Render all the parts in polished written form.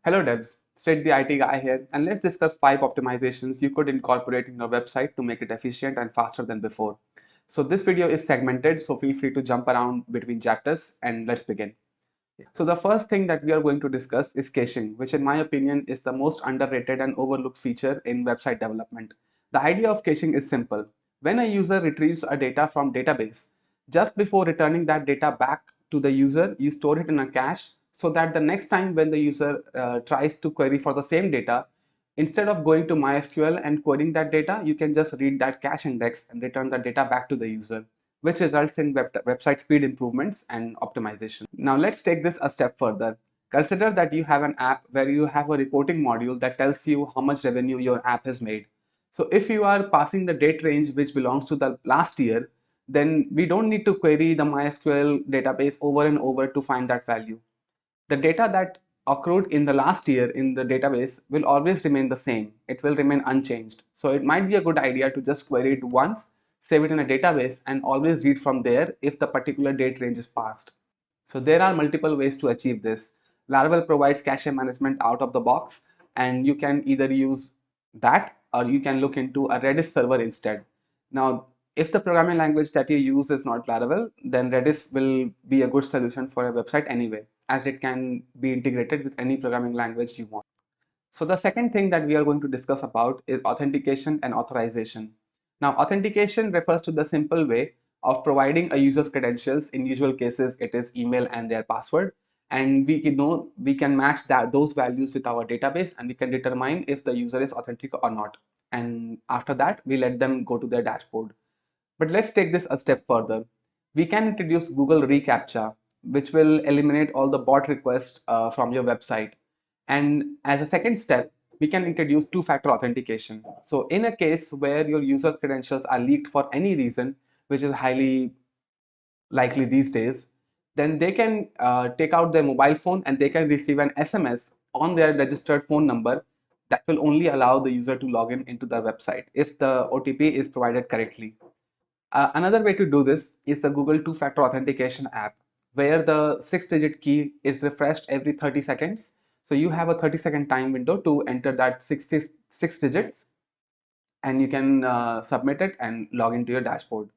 Hello devs, Sid the IT guy here, and let's discuss 5 optimizations you could incorporate in your website to make it efficient and faster than before. So this video is segmented, so feel free to jump around between chapters and let's begin. So the first thing that we are going to discuss is caching, which in my opinion is the most underrated and overlooked feature in website development. The idea of caching is simple. When a user retrieves a data from database, just before returning that data back to the user, you store it in a cache so that the next time when the user tries to query for the same data, instead of going to MySQL and querying that data, you can just read that cache index and return the data back to the user, which results in website speed improvements and optimization. Now let's take this a step further. Consider that you have an app where you have a reporting module that tells you how much revenue your app has made. So if you are passing the date range which belongs to the last year, then we don't need to query the MySQL database over and over to find that value. The data that accrued in the last year in the database will always remain the same. It will remain unchanged. So it might be a good idea to just query it once, save it in a database, and always read from there if the particular date range is passed. So there are multiple ways to achieve this. Laravel provides cache management out of the box, and you can either use that or you can look into a Redis server instead. Now, if the programming language that you use is not Laravel, then Redis will be a good solution for a website anyway, as it can be integrated with any programming language you want. So the second thing that we are going to discuss about is authentication and authorization. Now, authentication refers to the simple way of providing a user's credentials. In usual cases, it is email and their password. And we can match those values with our database, and we can determine if the user is authentic or not. And after that, we let them go to their dashboard. But let's take this a step further. We can introduce Google reCAPTCHA, which will eliminate all the bot requests from your website. And as a second step, we can introduce two-factor authentication. So in a case where your user credentials are leaked for any reason, which is highly likely these days, then they can take out their mobile phone and they can receive an SMS on their registered phone number that will only allow the user to log in into their website if the OTP is provided correctly. Another way to do this is the Google two-factor authentication app, where the 6-digit key is refreshed every 30 seconds. So you have a 30-second time window to enter that 66 digits, and you can submit it and log into your dashboard.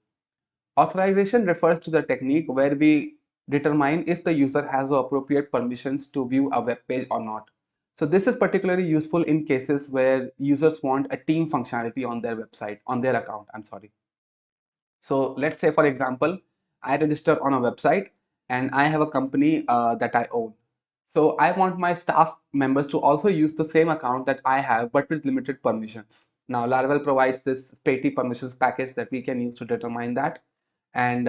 Authorization refers to the technique where we determine if the user has the appropriate permissions to view a web page or not. So this is particularly useful in cases where users want a team functionality on their website, on their account, I'm sorry. So let's say, for example, I register on a website and I have a company that I own. So I want my staff members to also use the same account that I have, but with limited permissions. Now, Laravel provides this petty permissions package that we can use to determine that. And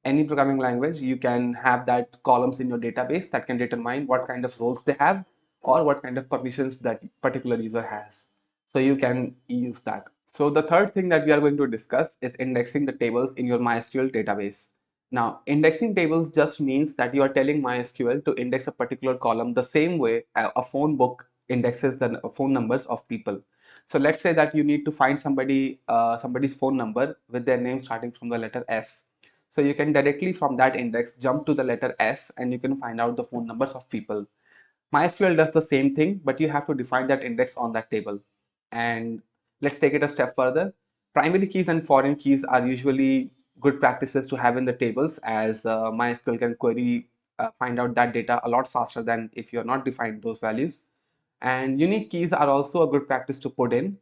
any programming language, you can have that columns in your database that can determine what kind of roles they have or what kind of permissions that particular user has. So you can use that. So the third thing that we are going to discuss is indexing the tables in your MySQL database. Now, indexing tables just means that you are telling MySQL to index a particular column the same way a phone book indexes the phone numbers of people. So let's say that you need to find somebody's phone number with their name starting from the letter S. So you can directly from that index jump to the letter S and you can find out the phone numbers of people. MySQL does the same thing, but you have to define that index on that table. And let's take it a step further. Primary keys and foreign keys are usually good practices to have in the tables, as MySQL can query, find out that data a lot faster than if you're not defined those values. And unique keys are also a good practice to put in.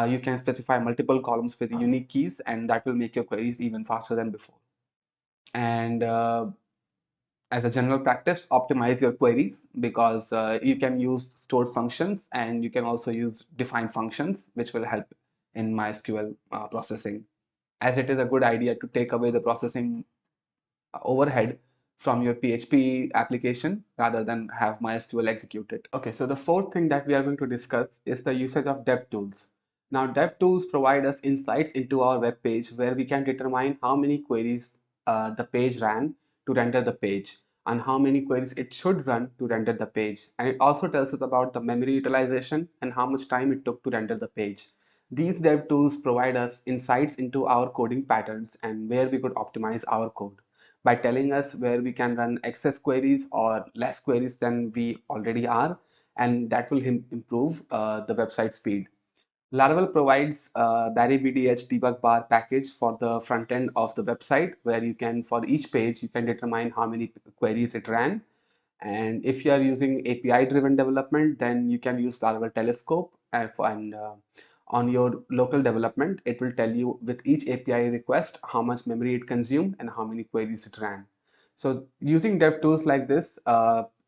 You can specify multiple columns with unique keys, and that will make your queries even faster than before. And as a general practice, optimize your queries, because you can use stored functions and you can also use defined functions, which will help in MySQL processing, as it is a good idea to take away the processing overhead from your PHP application rather than have MySQL execute it. Okay, so the fourth thing that we are going to discuss is the usage of dev tools. Now, dev tools provide us insights into our web page where we can determine how many queries the page ran to render the page and how many queries it should run to render the page. And it also tells us about the memory utilization and how much time it took to render the page. These dev tools provide us insights into our coding patterns and where we could optimize our code by telling us where we can run excess queries or less queries than we already are, and that will improve the website speed. Laravel provides Barry VDH debug bar package for the front end of the website, where you can, for each page, you can determine how many queries it ran. And if you are using API driven development, then you can use Laravel Telescope, and on your local development, it will tell you with each API request how much memory it consumed and how many queries it ran. So using dev tools like this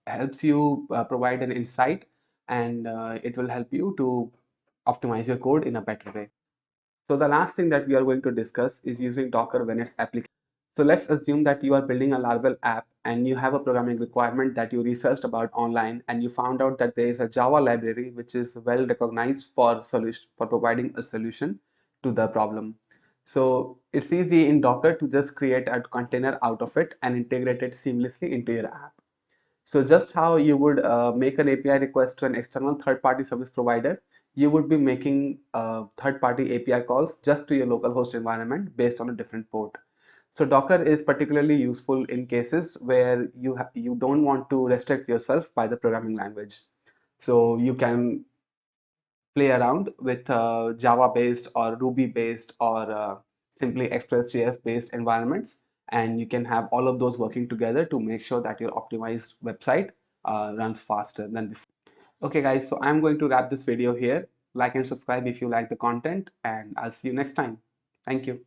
helps you provide an insight, and it will help you to optimize your code in a better way. So the last thing that we are going to discuss is using Docker when it's applicable. So let's assume that you are building a Laravel app and you have a programming requirement that you researched about online, and you found out that there is a Java library which is well recognized for providing a solution to the problem. So it's easy in Docker to just create a container out of it and integrate it seamlessly into your app. So just how you would make an API request to an external third-party service provider, you would be making third-party API calls just to your local host environment based on a different port. So Docker is particularly useful in cases where you don't want to restrict yourself by the programming language. So you can play around with Java-based or Ruby-based or simply Express.js-based environments, and you can have all of those working together to make sure that your optimized website runs faster than before. Okay, guys, so I'm going to wrap this video here. Like and subscribe if you like the content, and I'll see you next time. Thank you.